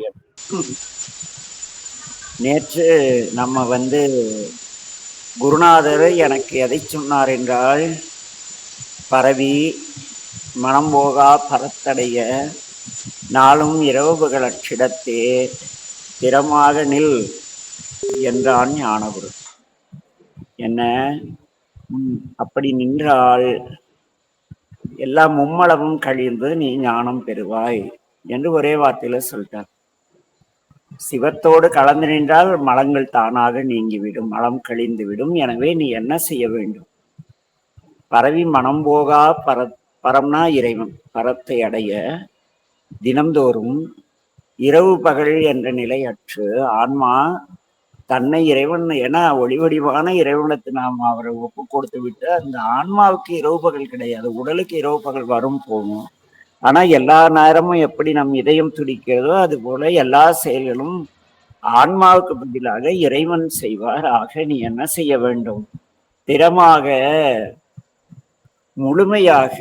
முடியாது. நேற்று நம்ம குருநாதர் எனக்கு எதை சொன்னார் என்றால், பரவி மனம் போகா பரத்தடைய நாளும் இரவுகளற்றிடத்தே திறமாக நில் என்றான் ஞானகுரு. என்ன, அப்படி நின்றால் எல்லா மும்மளமும் கழிந்து நீ ஞானம் பெறுவாய் என்று ஒரே வார்த்தையில சொல்லிட்டார். சிவத்தோடு கலந்து நின்றால் மலங்கள் தானாக நீங்கிவிடும், மலம் கழிந்துவிடும். எனவே நீ என்ன செய்ய வேண்டும்? பரவி மனம் போகா பரம்னா இறைவன், பரத்தை அடைய தினந்தோறும் இரவு பகல் என்ற நிலையற்று ஆன்மா தன்னை இறைவன் என ஒளிவடிவான இறைவனுக்கு நாம் அவரை ஒப்பு கொடுத்து விட்டு, அந்த ஆன்மாவுக்கு இரவு பகல் கிடையாது. உடலுக்கு இரவு பகல் வரும் போகும். ஆனா எல்லா நேரமும் எப்படி நம் இதயம் துடிக்கிறதோ அது போல எல்லா செயல்களும் ஆன்மாவுக்கு பதிலாக இறைவன் செய்வார். ஆக நீ என்ன செய்ய வேண்டும்? திறமாக முழுமையாக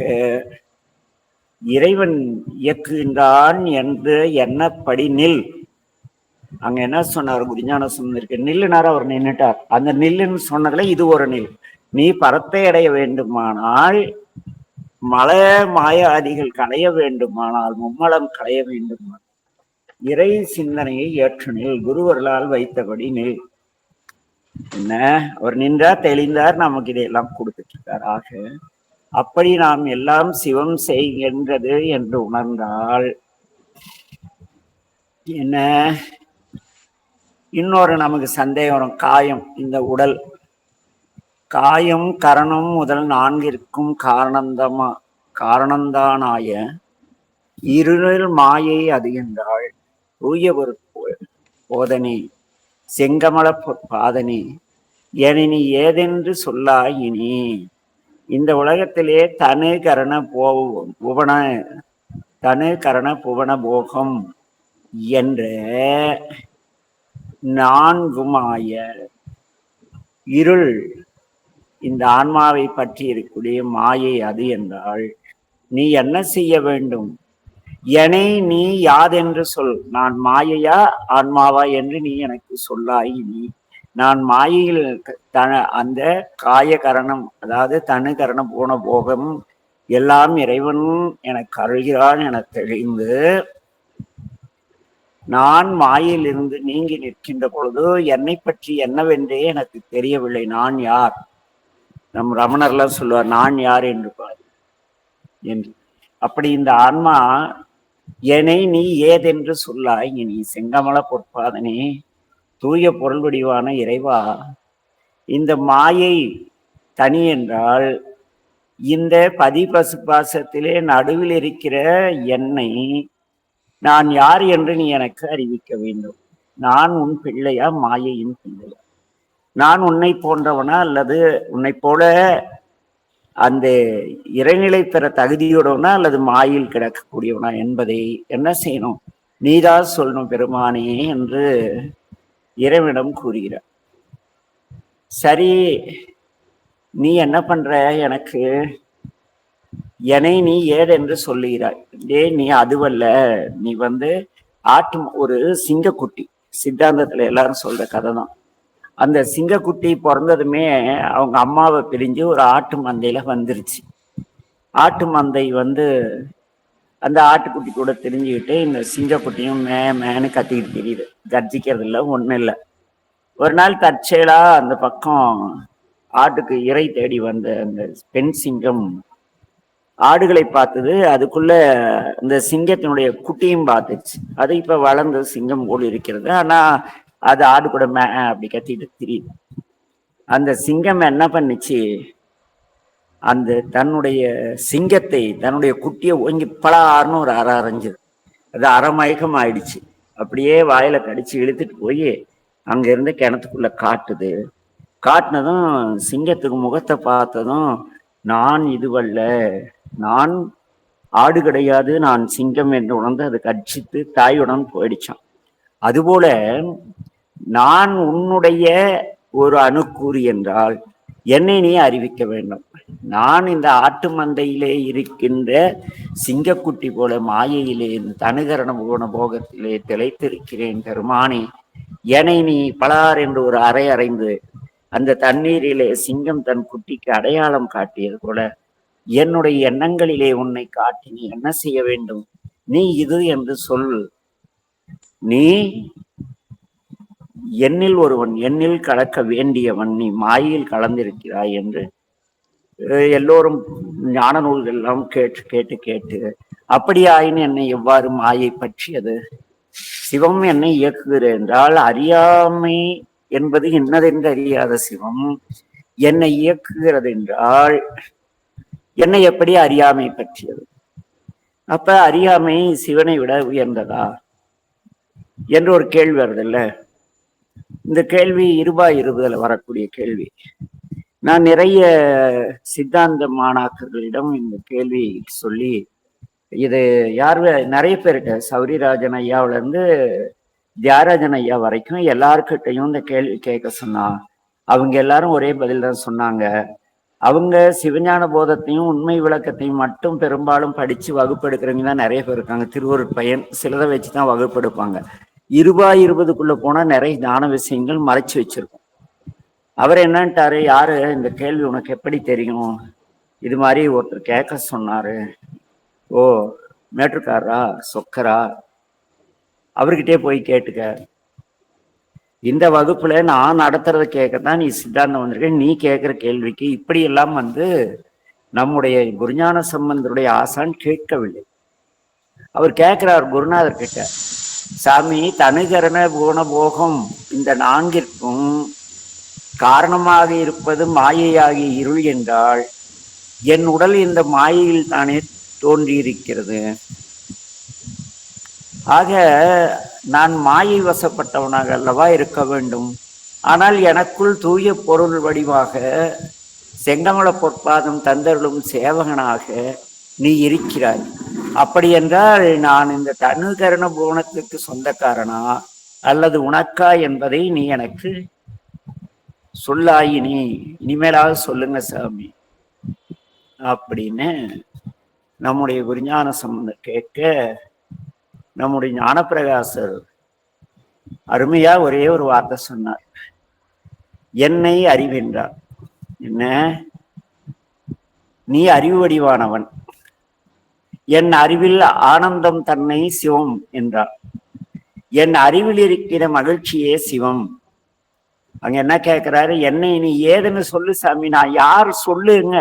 இறைவன் இயக்குகின்றான் என்று எண்ணப்படி நில். அங்க என்ன சொன்னார்? குருஞான சம்பந்தருக்கு நில்லுனார், அவர் நின்றுட்டார். அந்த நில்லுன்னு சொன்னதுல இது ஒரு நில். நீ பரத்தை அடைய வேண்டுமானால், மல மாயாதிகள் களைய வேண்டுமானால், மும்மலம் களைய வேண்டுமானால் இறை சிந்தனையை ஏற்று நில். குருவர்களால் வைத்தபடி நில். என்ன, அவர் நின்றார், தெளிந்தார், நமக்கு இதையெல்லாம் கொடுத்துட்டு இருக்கார். ஆக அப்படி நாம் எல்லாம் சிவம் செய்கின்றது என்று உணர்ந்தால் என்ன, இன்னொரு நமக்கு சந்தேகம் வரும். காயம், இந்த உடல் காயம் கரணம் முதல் நான்கிற்கும் காரணந்தானாய இருளில் மாயை அது என்றால் தூய ஒரு போதனை செங்கமல பாதனே என ஏதென்று சொல்லாய். இனி இந்த உலகத்திலே தனு கரண புவன போகம் என்ற நான்குமாய இருள் இந்த ஆன்மாவை பற்றி இருக்கக்கூடிய மாயை அது என்றால் நீ என்ன செய்ய வேண்டும்? என்னை நீ யாதென்று சொல். நான் மாயையா ஆன்மாவா என்று நீ எனக்கு சொல்லாய். நீ நான் மாயையில் அந்த காயகரணம், அதாவது தனு கரணம் போன போகம் எல்லாம் இறைவன் எனக்கு அருள்கிறான் என தெளிந்து நான் மாயிலிருந்து நீங்கி நிற்கின்ற பொழுது என்னை பற்றி என்னவென்றே எனக்கு தெரியவில்லை. நான் யார்? நம் ரமணர்லாம் சொல்லுவார், நான் யார் என்று பார் என்று. அப்படி இந்த ஆன்மா என்னை நீ ஏதென்று சொல்லாய். இனி செங்கமல பொற்பாதனே, தூய பொருள் வடிவான இறைவா, இந்த மாயை தனி என்றால் இந்த பதிபசு பாசத்திலே நடுவில் இருக்கிற என்னை நான் யார் என்று நீ எனக்கு அறிவிக்க வேண்டும். நான் உன் பிள்ளையா, மாயையின் பிள்ளையா? நான் உன்னை போன்றவனா அல்லது உன்னை போல அந்த இறைநிலை பெற தகுதியுடவனா அல்லது மாயில் கிடக்கக்கூடியவனா என்பதை என்ன செய்யணும்? நீதான் சொல்லணும் பெருமானே என்று இறைவனிடம் கூறுகிறார். சரி, நீ என்ன பண்ற? எனக்கு என்னை நீ ஏதென்று சொல்லுகிறாய். நீ அதுவல்ல, நீ ஒரு சிங்கக்குட்டி. சித்தாந்தத்துல எல்லாரும் சொல்ற கதை தான். அந்த சிங்கக்குட்டி பிறந்ததுமே அவங்க அம்மாவை பிரிஞ்சு ஒரு ஆட்டு மந்தையில வந்துருச்சு. ஆட்டு மந்தை அந்த ஆட்டுக்குட்டி கூட தெரிஞ்சுக்கிட்டு இந்த சிங்கக்குட்டியும் மேன்னு கத்திக்கிட்டு தெரியுது. கர்ஜிக்கிறது இல்லை, ஒன்றும் இல்லை. ஒரு நாள் தற்செயலா அந்த பக்கம் ஆட்டுக்கு இறை தேடி வந்த அந்த பெண் சிங்கம் ஆடுகளை பார்த்தது. அதுக்குள்ள இந்த சிங்கத்தினுடைய குட்டியும் பார்த்துச்சு. அது இப்ப வளர்ந்த சிங்கம் போல் இருக்கிறது. ஆனா அது ஆடு கூட அப்படி கத்திட்டு தெரியுது. அந்த சிங்கம் என்ன பண்ணுச்சு? அந்த தன்னுடைய சிங்கத்தை, தன்னுடைய குட்டியை ஓங்கி பலார்னு ஒரு அரை அரைஞ்சது. அது அரைமயக்கம் ஆயிடுச்சு. அப்படியே வாயில கடிச்சு இழுத்துட்டு போய் அங்க இருந்து கிணத்துக்குள்ள காட்டுது. காட்டினதும் சிங்கத்துக்கு முகத்தை பார்த்ததும், நான் இதுவல்ல, நான் ஆடு கிடையாது, நான் சிங்கம் என்று உணர்ந்து அதை கட்சித்து தாயுடன் போயிடுச்சான். அதுபோல நான் உன்னுடைய ஒரு அணுக்கூறு என்றால் என்னை நீ அறிவிக்க வேண்டும். நான் இந்த ஆட்டு மந்தையிலே இருக்கின்ற சிங்கக்குட்டி போல மாயையிலே தனுகரண போன போகத்திலே திளைத்திருக்கிறேன் பெருமானே. என்னை நீ பலார் என்று ஒரு அறை அறைந்து அந்த தண்ணீரிலே சிங்கம் தன் குட்டிக்கு அடையாளம் காட்டியது போல என்னுடைய எண்ணங்களிலே உன்னை காட்டி நீ என்ன செய்ய வேண்டும்? நீ இது என்று சொல். நீ என்னில் ஒருவன், என்னில் கலக்க வேண்டியவன், நீ மாயில் கலந்திருக்கிறாய் என்று எல்லோரும் ஞான நூல்கள் எல்லாம் கேட்டு கேட்டு கேட்டு அப்படியாயின் என்னை எவ்வாறு மாயை பற்றியது? சிவம் என்னை இயக்குகிற என்றால் அறியாமை என்பது என்னதென்று அறியாத சிவம் என்னை இயக்குகிறது என்றால் என்னை எப்படி அறியாமை பற்றியது? அப்ப அறியாமை சிவனை விட உயர்ந்ததா என்று ஒரு கேள்வி வருதில்ல. இந்த கேள்வி இருபதுல வரக்கூடிய கேள்வி. நான் நிறைய சித்தாந்த மாணாக்கர்களிடம் இந்த கேள்வி சொல்லி இது யார் நிறைய பேர்கிட்ட சௌரிராஜன் ஐயாவில இருந்து தியாகராஜன் ஐயா வரைக்கும் எல்லார்கிட்டையும் இந்த கேள்வி கேட்க சொன்னா அவங்க எல்லாரும் ஒரே பதில் தான் சொன்னாங்க. அவங்க சிவஞான போதத்தையும் உண்மை விளக்கத்தையும் மட்டும் பெரும்பாலும் படிச்சு வகுப்பு எடுக்கிறவங்க தான் நிறைய பேர் இருக்காங்க. திருவருட் பயன் சிலதை வச்சுதான் வகுப்பு எடுப்பாங்க. 20-20க்குள்ள போனா நிறைய ஞான விஷயங்கள் மறைச்சு வச்சிருக்கோம். அவர் என்னன்ட்டாரு, யாரு இந்த கேள்வி உனக்கு எப்படி தெரியும்? இது மாதிரி ஒருத்தர் கேட்க சொன்னாரு. ஓ, மேட்டுக்காரரா, சொக்கரா, அவர்கிட்டே போய் கேட்டுக்க. இந்த வகுப்புல நான் நடத்துறத கேட்கத்தான் நீ சித்தாந்தம் வந்திருக்க. நீ கேட்கிற கேள்விக்கு இப்படி எல்லாம் நம்முடைய குருஞான சம்பந்தருடைய ஆசான் கேட்கவில்லை. அவர் கேட்கிறார் குருநாதர் கிட்ட, சாமி, தனுகரண குணபோகம் இந்த 4ற்கும் காரணமாக இருப்பது மாயையாகிய இருள் என்றால் என் உடல் இந்த மாயையில் தானே தோன்றியிருக்கிறது. ஆக நான் மாயை வசப்பட்டவனாக அல்லவா இருக்க வேண்டும். ஆனால் எனக்குள் தூய பொருள் வடிவாக செங்கமல பொற்பாதம் தந்தருளும் சேவகனாக நீ இருக்கிறாய். அப்படி என்றால் நான் இந்த தனுகரண புவனத்துக்கு சொந்தக்காரனா அல்லது உனக்கா என்பதை நீ எனக்கு சொல்லாயினி, இனிமேலாவது சொல்லுங்க சாமி அப்படின்னு நம்முடைய குருஞான சம்பந்தர் கேட்க, நம்முடைய ஞானப்பிரகாசர் அருமையா ஒரே ஒரு வார்த்தை சொன்னார், என்னை அறிவென்றார். என்ன? நீ அறிவு வடிவானவன், என் அறிவில் ஆனந்தம் தன்னை சிவம் என்றார். என் அறிவில் இருக்கிற மகிழ்ச்சியே சிவம். அங்க என்ன கேட்கிறாரு, என்னை நீ ஏதுன்னு சொல்லு சாமி. நான் யார் சொல்லுங்க?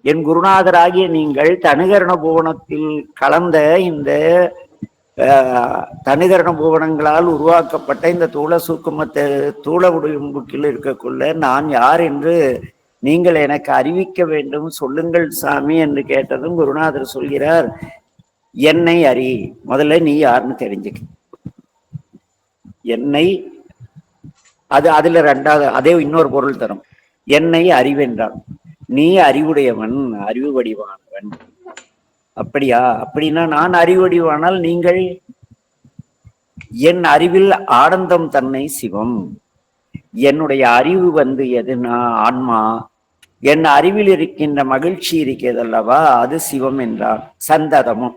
என் குருநாதராகிய நீங்கள் தனுகரண புவனத்தில் கலந்த இந்த தனுகரண புவனங்களால் உருவாக்கப்பட்ட இந்த தூள சூக்குமத்தை தூள உடம்புக்கில் இருக்கக்குள்ள நான் யார் என்று நீங்கள் எனக்கு அறிவிக்க வேண்டும், சொல்லுங்கள் சாமி என்று கேட்டதும் குருநாதர் சொல்கிறார், என்னை அறி. முதல்ல நீ யாருன்னு தெரிஞ்சுக்க. என்னை அதுல 2வது அதே இன்னொரு பொருள் தரும். என்னை அறிவென்றான், நீ அறிவுடையவன், அறிவு வடிவானவன். அப்படியா? அப்படின்னா நான் அறிவடிவானால் நீங்கள் என் அறிவில் ஆனந்தம் தன்னை சிவம். என்னுடைய அறிவு எதுனா ஆன்மா. என் அறிவில் இருக்கின்ற மகிழ்ச்சி இருக்கிறது அல்லவா, அது சிவம் என்றால் சந்ததமும்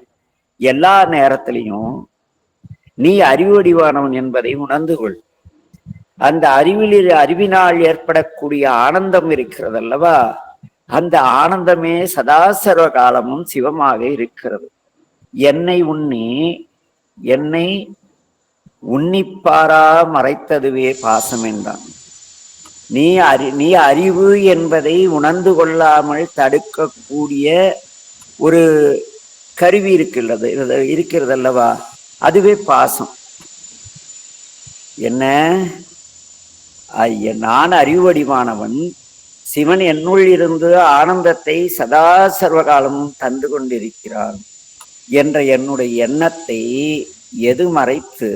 எல்லா நேரத்திலையும் நீ அறிவடிவானவன் என்பதை உணர்ந்து கொள். அந்த அறிவினால் ஏற்படக்கூடிய ஆனந்தம் இருக்கிறது அல்லவா, அந்த ஆனந்தமே சதாசர்வ காலமும் சிவமாக இருக்கிறது. என்னை உன்னிப்பாரா மறைத்ததுவே பாசம் என்றான். நீ அறிவு என்பதை உணர்ந்து கொள்ளாமல் தடுக்கக்கூடிய ஒரு கருவி இருக்கிறது அல்லவா, அதுவே பாசம். என்ன? நான் அறிவடிவானவன், சிவன் என்னுள் இருந்து ஆனந்தத்தை சதா சர்வகாலமும் தந்து கொண்டிருக்கிறான் என்ற என்னுடைய எண்ணத்தை எது மறைத்து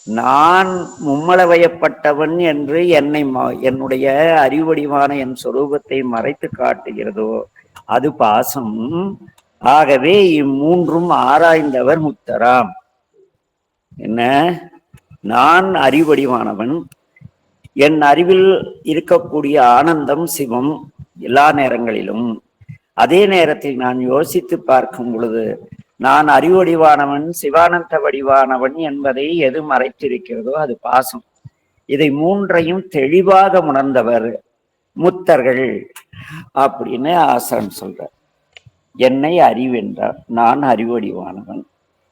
நான் மும்மளவயப்பட்டவன் என்று என்னுடைய அறிவடிவான என் சொரூபத்தை மறைத்து காட்டுகிறதோ அது பாசம். ஆகவே இம்மூன்றும் ஆராய்ந்தவர் முத்தராம். என்ன? நான் அறிவடிவானவன், என் அறிவில் இருக்கக்கூடிய ஆனந்தம் சிவம் எல்லா நேரங்களிலும். அதே நேரத்தில் நான் யோசித்து பார்க்கும் பொழுது நான் அறிவடிவானவன் சிவானந்த வடிவானவன் என்பதை எது மறைத்திருக்கிறதோ அது பாசம். இதை மூன்றையும் தெளிவாக உணர்ந்தவர் முத்தர்கள் அப்படின்னு ஆசான் சொல்றார். என்னை அறிவென்றார், நான் அறிவடிவானவன்,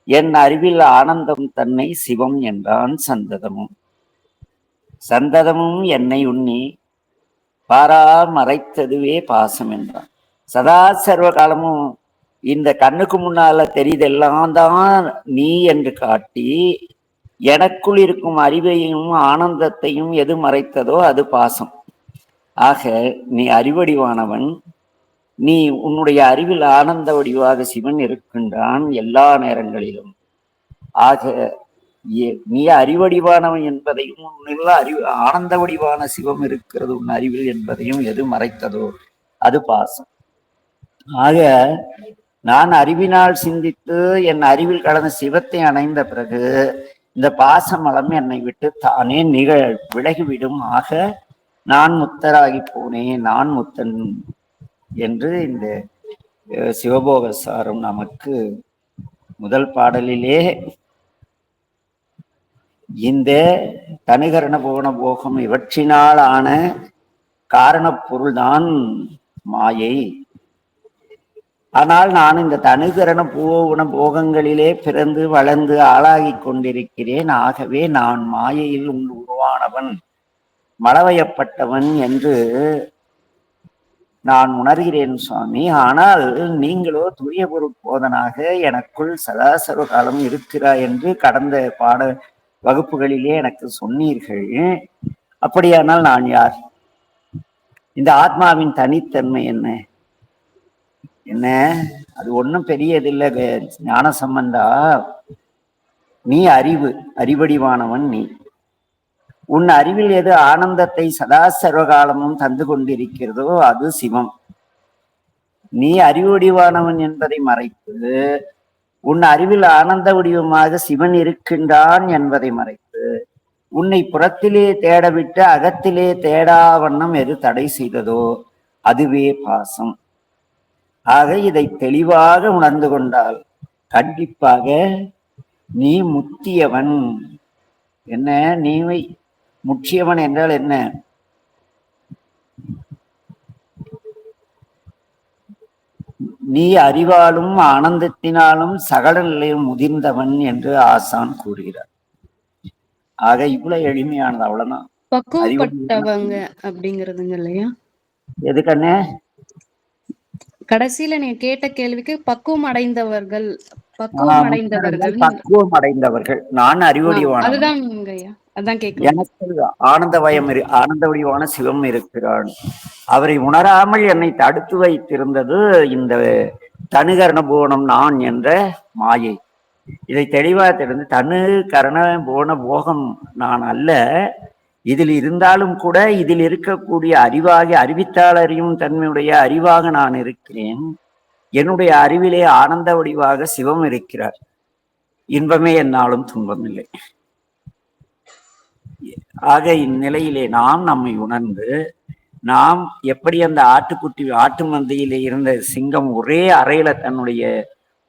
என் அறிவில் ஆனந்தம் தன்னை சிவம் என்றான் சந்ததமும். சந்ததமும் என்னை உண்ணி பாரா மறைத்ததுவே பாசம் என்றான். சதா சர்வ காலமும் இந்த கண்ணுக்கு முன்னால தெரியுதெல்லாம் தான் நீ என்று காட்டி எனக்குள் இருக்கும் அறிவையும் ஆனந்தத்தையும் எது மறைத்ததோ அது பாசம். ஆக நீ அறிவடிவானவன், நீ உன்னுடைய அறிவில் ஆனந்த வடிவாக சிவன் இருக்கின்றான் எல்லா நேரங்களிலும். ஆக நீ அறிவடிவானவன் என்பதையும் உன்னுள்ள ஆனந்த வடிவான சிவம் இருக்கிறது உன் அறிவில் என்பதையும் எது மறைத்ததோ அது பாசம். ஆக நான் அறிவினால் சிந்தித்து என் அறிவில் கலந்த சிவத்தை அணைந்த பிறகு இந்த பாசமலம் என்னை விட்டு தானே விலகிவிடும். ஆக நான் முத்தராகி போனேன், நான் முத்தன் என்று இந்த சிவபோக சாரம் நமக்கு முதல் பாடலிலே இந்த தனுகரண போன போகம் இவற்றினால் ஆன காரணப் பொருள்தான் மாயை. ஆனால் நான் இந்த தனுகரண போன போகங்களிலே பிறந்து வளர்ந்து ஆளாகி கொண்டிருக்கிறேன். ஆகவே நான் மாயையில் உருவானவன், மலவயப்பட்டவன் என்று நான் உணர்கிறேன் சுவாமி. ஆனால் நீங்களோ தூய பொருட்போதனாக எனக்குள் சதாசர்வ காலம் இருக்கிறாய் என்று கடந்த பாட வகுப்புகளிலே எனக்கு சொன்னீர்கள். அப்படியானால் நான் யார்? இந்த ஆத்மாவின் தனித்தன்மை என்ன? என்ன அது ஒன்றும் பெரியதில்லை ஞான சம்பந்தா. நீ அறிவடிவானவன். நீ உன் அறிவில் எது ஆனந்தத்தை சதா சர்வகாலமும் தந்து கொண்டிருக்கிறதோ அது சிவம். நீ அறிவடிவானவன் என்பதை மறைத்து உன் அறிவில் ஆனந்த வடிவமாக சிவன் இருக்கின்றான் என்பதை மறைத்து உன்னை புறத்திலே தேடவிட்டு அகத்திலே தேடா வண்ணம் எது தடை செய்ததோ அதுவே பாசம். ஆக இதை தெளிவாக உணர்ந்து கொண்டால் கண்டிப்பாக நீ முத்தியவன். என்ன நீ முற்றியவன் என்றால் என்ன? நீ அறிவாலும் ஆனந்தத்தினாலும் சகல நிலையும் முதிர்ந்தவன் என்று ஆசான் கூறுகிறார். ஆக இவ்வளவு எளிமையானது, அவ்வளவுதான். பக்குவப்பட்டவங்க அப்படிங்கிறதுங்க இல்லையா? எதுக்கண்ணே கடைசியில நீ கேட்ட கேள்விக்கு பக்குவம் அடைந்தவர்கள், பக்குவம் அடைந்தவர்கள் நான் அறிவுடையவான். அதுதான் எனக்கு ஆனந்த வடிவான சிவம் இருக்கிறான். அவரை உணராமல் என்னை தடுத்து வைத்திருந்தது இந்த தனுகரண போனம் நான் என்ற மாயை. இதை தெளிவாக தெரிந்து தனு கரண போன போகம் நான் அல்ல. இதில் இருந்தாலும் கூட இதில் இருக்கக்கூடிய அறிவாகி அறிவித்தால் அறியும் தன்மையுடைய அறிவாக நான் இருக்கிறேன். என்னுடைய அறிவிலே ஆனந்த வடிவாக சிவம் இருக்கிறார். இன்பமே என்னாலும் துன்பமில்லை. ஆக இந்நிலையிலே நாம் நம்மை உணர்ந்து நாம் எப்படி அந்த ஆட்டு மந்தையிலே இருந்த சிங்கம் ஒரே அறையில தன்னுடைய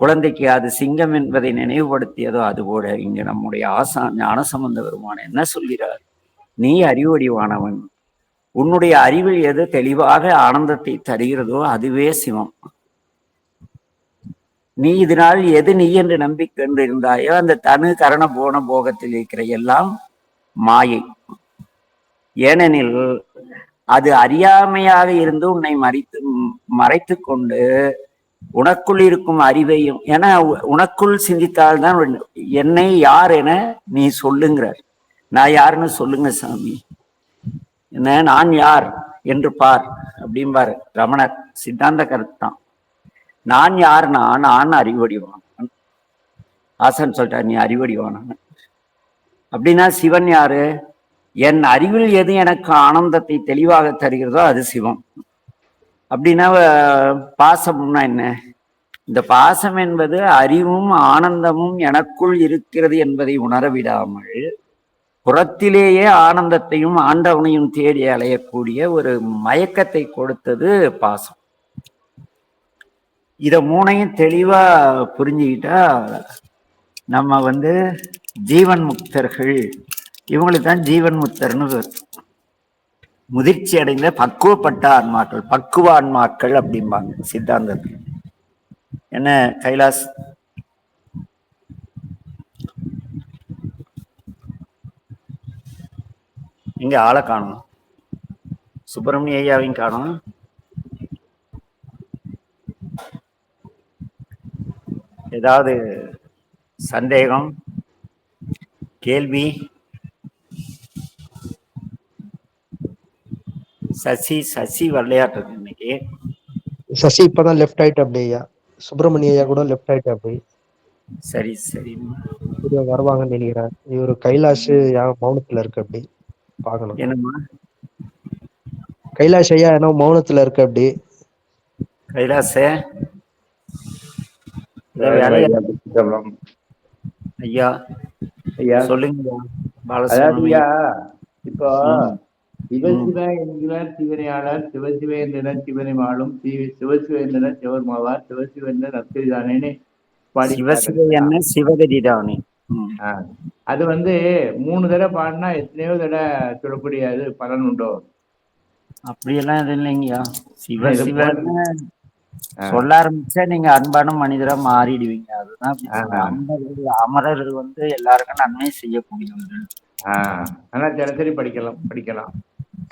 குழந்தைக்கு அது சிங்கம் என்பதை நினைவுபடுத்தியதோ அதுபோல இங்க நம்முடைய ஞானசம்பந்த பெருமான் என்ன சொல்கிறார்? நீ அறிவடிவானவன். உன்னுடைய அறிவில் எது தெளிவாக ஆனந்தத்தை தருகிறதோ அதுவே சிவம். நீ இதனால் எது நீ என்று நம்பிக்கொண்டிருந்தாயோ அந்த தனு கரண போன போகத்தில் இருக்கிற எல்லாம் மாயை. ஏனெனில் அது அறியாமையாக இருந்து உன்னை மறைத்து கொண்டு உனக்குள் இருக்கும் அறிவையும், ஏன்னா உனக்குள் சிந்தித்தால்தான் என்னை யார் என நீ சொல்லுங்கிறார். நான் யாருன்னு சொல்லுங்க சாமி, என்ன நான் யார் என்று பார் அப்படிம்பாரு ரமணர். சித்தாந்த கருத்தான். நான் யாருன்னா நான் அறிவடிவானவன். ஆசன் சொல்லிட்டார் நீ அறிவடிவானவன். அப்படின்னா சிவன் யாரு? என் அறிவில் எது எனக்கு ஆனந்தத்தை தெளிவாக தருகிறதோ அது சிவம். அப்படின்னா பாசம்னா என்ன? இந்த பாசம் என்பது அறிவும் ஆனந்தமும் எனக்குள் இருக்கிறது என்பதை உணர விடாமல் புறத்திலேயே ஆனந்தத்தையும் ஆண்டவனையும் தேடி அலையக்கூடிய ஒரு மயக்கத்தை கொடுத்தது பாசம். இத மூணையும் தெளிவா புரிஞ்சுக்கிட்டா நம்ம ஜீவன் முக்தர்கள். இவங்களுக்கு தான் ஜீவன் முக்தர்னு முதிர்ச்சி அடைந்த பக்குவப்பட்ட ஆன்மாக்கள், பக்குவ ஆன்மாக்கள் அப்படிம்பாங்க சித்தாந்தத்தில். என்ன கைலாஸ்? இங்க ஆளை காணும், சுப்பிரமணிய ஐயாவையும் காணும். ஏதாவது சந்தேகம், கேள்வி? சசி வரலையாட்டு இன்னைக்கு. சசி இப்பதான் லெஃப்ட் ஆயிட்டு அப்படியா? சுப்பிரமணிய ஐயா கூட லெஃப்ட் ஆயிட்டு அப்படி. சரி சரி, வருவாங்கன்னு நினைக்கிறேன். இவரு கைலாஷ் மௌனத்துல இருக்கு அப்படி பாக்கணும். என்னம்மா கைலாஷ் ஐயா என்ன மௌனத்துல இருக்கு அப்படி? கைலாச ஐயா ஐயா சொல்லுங்க. அதாவதுயா, இப்போ சிவசிவ என்கிறார் சிவனையாளர், சிவசிவ என்ற சிவனை மாளும், சிவசிவ என்ற சிவர் மாவார், சிவசிவ என்ற நற்கரிதானேன்னு பாடி. சிவகதி தானே. அது 3 தடவை பாடினா எத்தனையோ தடவை சொல்லக்கூடிய அது பலன் உண்டோ? அப்படியெல்லாம் இது இல்லைங்கய்யா. சிவசிவன்னு சொல்ல ஆரம்பிச்சா நீங்க அன்பான மனிதரா மாறிடுவீங்க. அதுதான் அமரர்கள் எல்லாருக்கும் நன்மை செய்யக்கூடியவர்கள். ஆனா தினசரி படிக்கலாம்.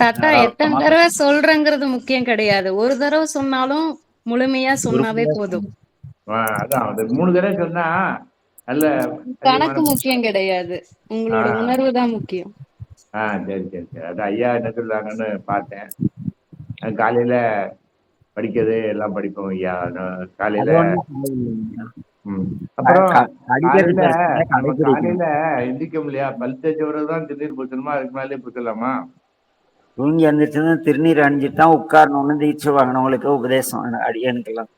தாத்தா எத்தனை தடவை சொல்றேங்கிறது முக்கியம் கிடையாது. ஒரு தடவை சொன்னாலும் முழுமையா சொன்னாவே போதும். அதான் 3 தடவை சொன்னா நல்ல கணக்கு முக்கியம் கிடையாது, உங்களோட உணர்வு தான் முக்கியம். சரி சரி சரி. அது ஐயா என்ன சொல்றாங்கன்னு பார்த்தேன். காலையில படிக்கிறது எல்லாம் படிப்போம் ஐயா. காலையில அப்புறம் காலையில எந்திரிக்க முடியா, பல் தேய்ச்சவரதான் திருநீர் பூசணுமா, அதுக்கு மேலே பூசலாமா? தூங்கி எழுந்திரிச்சு திருநீர் அணிஞ்சிட்டு தான் உட்காரணும்னு தீட்சை வாங்கினவங்களுக்கு உபதேசம் அடியனுக்கெல்லாம்.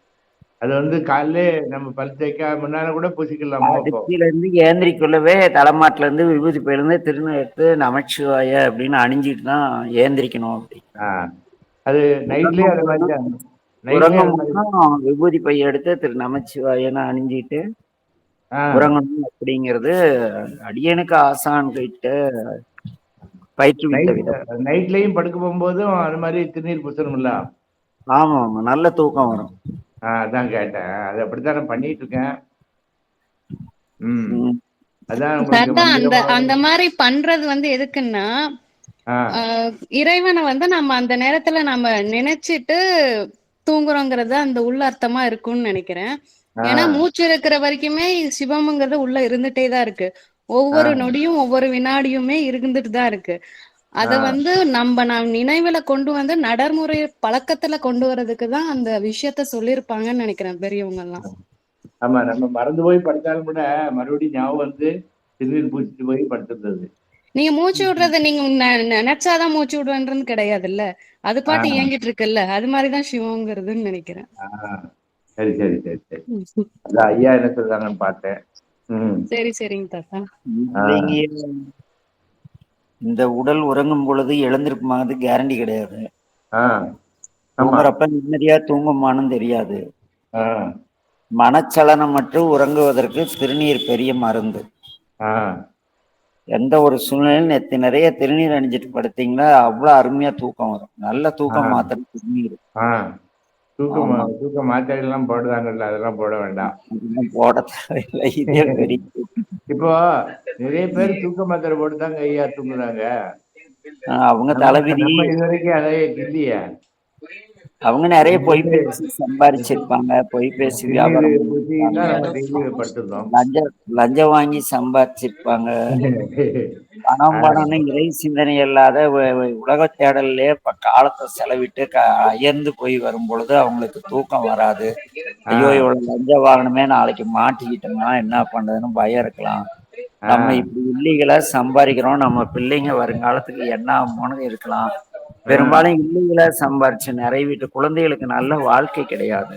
அது காலையில நம்ம பல் தேய்க்க முன்னால கூட பூசிக்கலாமா? கீழ இருந்து ஏந்திரிக்குள்ளவே தலைமாட்டுல இருந்து விபூதி போயிருந்து திருநீர் எடுத்து நமச்சிவாய அப்படின்னு அணிஞ்சிட்டு தான் ஏந்திரிக்கணும். அப்படி அது நைட்லயே அது மாதிரி விபூதி பைய எடுத்து நமச்சிவாயன்னு அணிஞ்சிட்டு உறங்கணும் அப்படிங்கிறது அடியனுக்கு ஆசான் கிட்ட பயிற்று. நைட்லயும் படுக்க போகும்போதும் அது மாதிரி திருநீர் பூசணும்ல? ஆமா ஆமா, நல்ல தூக்கம் வரும். அதான் கேட்டேன். அது அப்படித்தான் நான் பண்ணிட்டு இருக்கேன். அதான் அந்த மாதிரி பண்றது எதுக்குன்னா, இறைவனை நம்ம அந்த நேரத்துல நம்ம நினைச்சிட்டு தூங்குறோங்கிறது அந்த உள்ள அர்த்தமா இருக்கும்னு நினைக்கிறேன். ஏன்னா மூச்சு இருக்கிற வரைக்குமே சிவம்ங்கிறது உள்ள இருந்துட்டே தான் இருக்கு. ஒவ்வொரு நொடியும் ஒவ்வொரு வினாடியுமே இருந்துட்டு தான் இருக்கு. அத நம்ம நினைவுல கொண்டு நடைமுறை பழக்கத்துல கொண்டு வர்றதுக்குதான் அந்த விஷயத்த சொல்லியிருப்பாங்கன்னு நினைக்கிறேன் பெரியவங்க எல்லாம். ஆமா, நம்ம மறந்து போய் படுத்தாலும் கூட மறுபடியும் ஞாபகம் திருநீர் பூச்சிட்டு போய் படுத்துறது. நீங்க மூச்சு விடுறத நீங்க நினைச்சாதான் மூச்சு விடுவேன்றது கிடையாதுல்ல, அது பாட்டு இயங்கிட்டு இருக்குல்ல. அது மாதிரிதான் சிவங்கிறதுன்னு நினைக்கிறேன். சரி சரி சரி சரி. அதான் ஐயா என்ன சொல்றாங்கன்னு பார்த்தேன். சரி சரிங்க தாத்தா. இந்த உடல் உறங்கும் பொழுது எழுந்திருக்குமானது கேரண்டி கிடையாது. தூங்குறப்ப நிம்மதியா தூங்குமானும் தெரியாது. மனச்சலனம் மட்டும் உறங்குவதற்கு திருநீர் பெரிய மருந்து. எந்த ஒரு சூழ்நிலையும் நிறைய திருநீர் அணிஞ்சிட்டு படுத்தீங்கன்னா அவ்வளவு அருமையா தூக்கம் வரும். நல்ல தூக்கம் மாத்திரம் திருநீர். தூக்கம் மாத்திரை எல்லாம் போடுறாங்கல்ல, அதெல்லாம் போட வேண்டாம். போட தேவையில்லை. இதே பெரிய இப்போ நிறைய பேர் தூக்க மாத்திரை போட்டுதாங்க ஐயா தூங்குறாங்க. அவங்க தலைவிதி. இது வரைக்கும் அதையே இல்லையா? அவங்க நிறைய பொய் பேசி சம்பாதிச்சிருப்பாங்க. பொய் பேசி லஞ்சம் வாங்கி சம்பாதிச்சிருப்பாங்க. பணம்னு இறை சிந்தனை இல்லாத உலக தேடல்லே காலத்தை செலவிட்டு அயர்ந்து போய் வரும் பொழுது அவங்களுக்கு தூக்கம் வராது. ஐயோ இவ்வளவு லஞ்சம் வாங்கணுமே, நாளைக்கு மாட்டிக்கிட்டோம்னா என்ன பண்றதுன்னு பயம் இருக்கலாம். நம்ம இப்படி இல்லீகலா சம்பாதிக்கிறோம், நம்ம பிள்ளைங்க வருங்காலத்துக்கு என்ன ஆகுமோன்னு இருக்கலாம். பெரும்பாலும் இல்லீகலா சம்பாரிச்சு நிறைய வீட்டு குழந்தைகளுக்கு நல்ல வாழ்க்கை கிடையாது.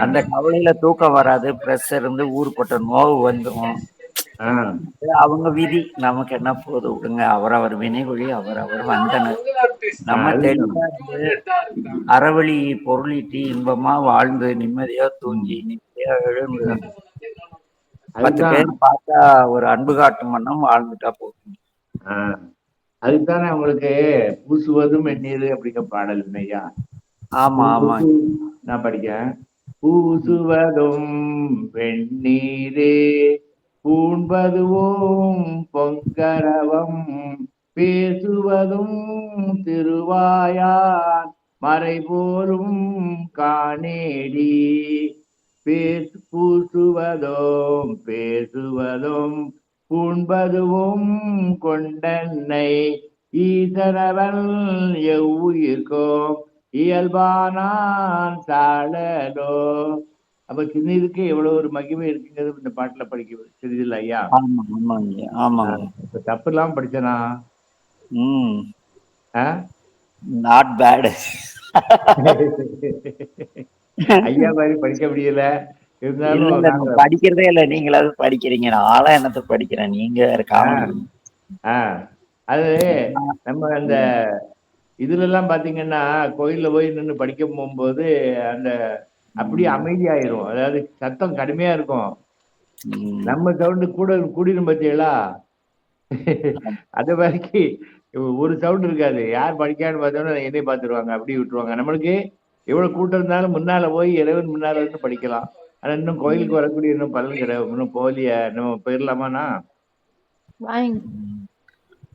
அந்த கவலையில தூக்கம் வராது. பிரஷர் இருந்து ஊருப்பட்ட நோவு வந்துடும். ஆஹ் அவங்க விதி, நமக்கு என்ன போது விடுங்க. அவரவர் வினைகுழி அவரவர் வந்தனர். நம்ம அதுதான். தெளிவா இருந்து அறவழி பொருளீட்டி இன்பமா வாழ்ந்து நிம்மதியா தூங்கி நிம்மதியா எழுந்து 10 அதுதான். பேர் பார்த்தா ஒரு அன்பு காட்டும் வண்ணம் வாழ்ந்துட்டா போதும். ஆஹ் அதுதானே உங்களுக்கு பூசுவதும் வெந்நீர் அப்படிங்கிற பாடல் இல்லையா? ஆமா ஆமா. நான் படிக்கிறேன். பூசுவதும் வெந்நீரே பூண்பதுவும் பொங்கரவம் பேசுவதும் திருவாயார் மறைபோலும் காணேடி பேசுவதும் பூண்பதுவும் கொண்டன்னை ஈசனவன் எவ்வுயிர்க்கும் இயல்பானான் சாழலோ. அப்ப சின்னதுக்கு எவ்வளவு ஒரு மகிமை இருக்குங்கிறது இந்த பாட்டுல படிக்க தெரியுதுல்ல ஐயா? ஆமா ஆமாங்க ஆமாங்க. இப்ப தப்பு இல்லாம படிச்சனா? Not bad. ஐயா மாதிரி படிக்க முடியல, இருந்தாலும் நாங்க படிக்கிறதே இல்ல. நீங்களாவது படிக்கிறீங்க, நான்லாம் என்னத்த படிக்கிறேன். நீங்க வேற காமெடி. அது நம்ம அந்த இதுல எல்லாம் பாத்தீங்கன்னா கோயில்ல போய் நின்று படிக்க போகும்போது அந்த அப்படியே அமைதியாயிரும். அதாவது சத்தம் கடுமையா இருக்கும், நம்ம சவுண்டு கூட கூடிரும் பத்தியலா. அது மாதிரி ஒரு சவுண்ட் இருக்காது. யார் படிக்கான்னு பார்த்தோன்னா என்னைய பார்த்துருவாங்க, அப்படி விட்டுருவாங்க. நம்மளுக்கு எவ்வளவு கூட்டம் இருந்தாலும் முன்னால போய் இறைவன் முன்னால இருந்து படிக்கலாம். ஆனா இன்னும் கோயிலுக்கு வரக்கூடிய இன்னும் பலன் கிடையாது. இன்னும் போலிய நம்ம போயிடலாமாண்ணா?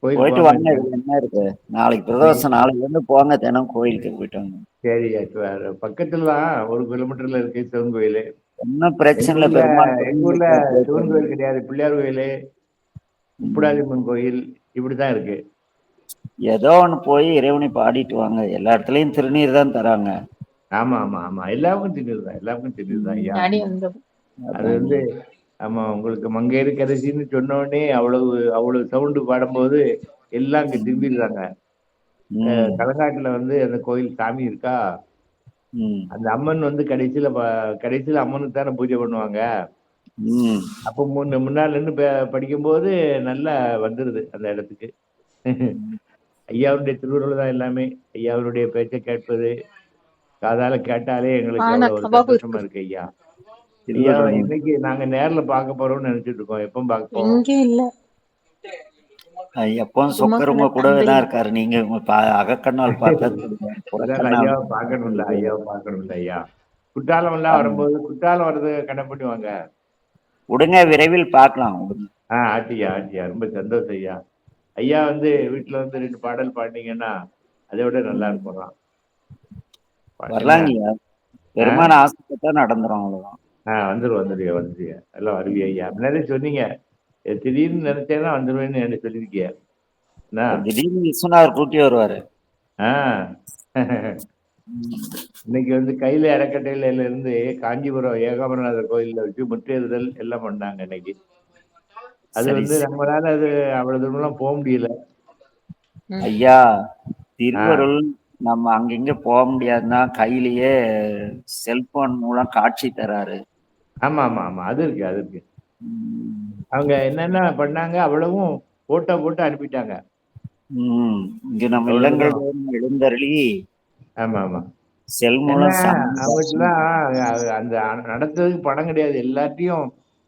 போயிட்டு வாங்க. என்ன இருக்கு, நாளைக்கு பிரதோஷம், நாளைக்கு வந்து போங்க, தினம் கோயிலுக்கு போயிட்டு வாங்க. சரி, பக்கத்துல தான் 1 கிலோமீட்டர்ல இருக்கு சிவன் கோயில். ஒன்னும் பிரச்சனை இல்லை. பெருமாள் எங்க ஊர்ல சிவன் கோயில் கிடையாது, பிள்ளையார் கோயில், முப்புடாதியம்மன் கோயில், இப்படிதான் இருக்கு. ஏதோ ஒண்ணு போய் இறைவனை பாடிட்டு வாங்க. எல்லா இடத்துலயும் திருநீர் தான் தராங்க. ஆமா ஆமா ஆமா, எல்லாருக்கும் திண்ணுதான் ஐயா. அது வந்து ஆமா, உங்களுக்கு மங்கையரு கரைசின்னு சொன்ன உடனே அவ்வளவு சவுண்டு பாடும்போது எல்லாம் அங்க திரும்பிடுறாங்க. களங்காட்டுல வந்து அந்த கோயில் சாமி இருக்கா, அந்த அம்மன் வந்து கடைசியில அம்மனுக்கு தானே பூஜை பண்ணுவாங்க. அப்ப முன்னாள் நின்று படிக்கும்போது நல்லா வந்துருது அந்த இடத்துக்கு. ஐயாவுடைய திருவுருள் தான் எல்லாமே. ஐயாவுடைய பேச்சை கேட்பது, காதால கேட்டாலே எங்களுக்கு எவ்வளவு ஒரு சந்தோஷமா இருக்கு ஐயா. ஐயா இன்னைக்கு நாங்க நேர்ல பார்க்க போறோம்னு நினைச்சிட்டு இருக்கோம். எப்ப பார்க்க போறோம்? எப்பவும் சொக்கருங்க கூடவே தான் இருக்காரு. நீங்க அகக்கண்ணால் பார்த்தா ஐயாவை பார்க்கணும்ல, ஐயாவை பார்க்கணும்ல ஐயா. குற்றாலம் எல்லாம் வரும்போது, குற்றாலம் வர்றது கணக்கு வாங்க உடனே, விரைவில் பார்க்கலாம். ஆட்டியா ரொம்ப சந்தோஷம் ஐயா. ஐயா வந்து வீட்டுல வந்து 2 பாடல் பாடினீங்கன்னா அதை விட நல்லா இருக்கும். வரலாங்கய்யா, பெருமான ஆசைப்பட்டா நடந்துரும், அவ்வளவுதான். வந்துருவியா எல்லாம் வருவியா ஐயா? முன்னாடியே சொன்னீங்க, திடீர்னு நினைச்சேன்னா வந்துருவேன்னு என்ன சொல்லியிருக்கிய. திடீர்னு விஸ்வநாதர் கூட்டி வருவாரு. இன்னைக்கு வந்து கையில அறக்கட்டையில இருந்து காஞ்சிபுரம் ஏகாம்பரநாதர் கோயில்ல வச்சு முற்றேறுதல் எல்லாம் பண்ணாங்க இன்னைக்கு. அது வந்து நம்மளால அது அவ்வளவு தூரம் போக முடியல ஐயா. திருவருள் நம்ம அங்கிங்க போக முடியாதுன்னா கையிலேயே செல்போன் மூலம் காட்சி தராரு. ஆமா ஆமா ஆமா, அது இருக்கு. அவங்க என்னென்ன பண்ணாங்க, அவ்வளவும் போட்டோ போட்டு அனுப்பிட்டாங்க. இங்க நம்ம இல்லங்கள் எழுந்தருளி. ஆமா ஆமா, செல் மூலம் அவங்களுக்குலாம் அந்த நடத்துறதுக்கு பணம் கிடையாது, எல்லாத்தையும்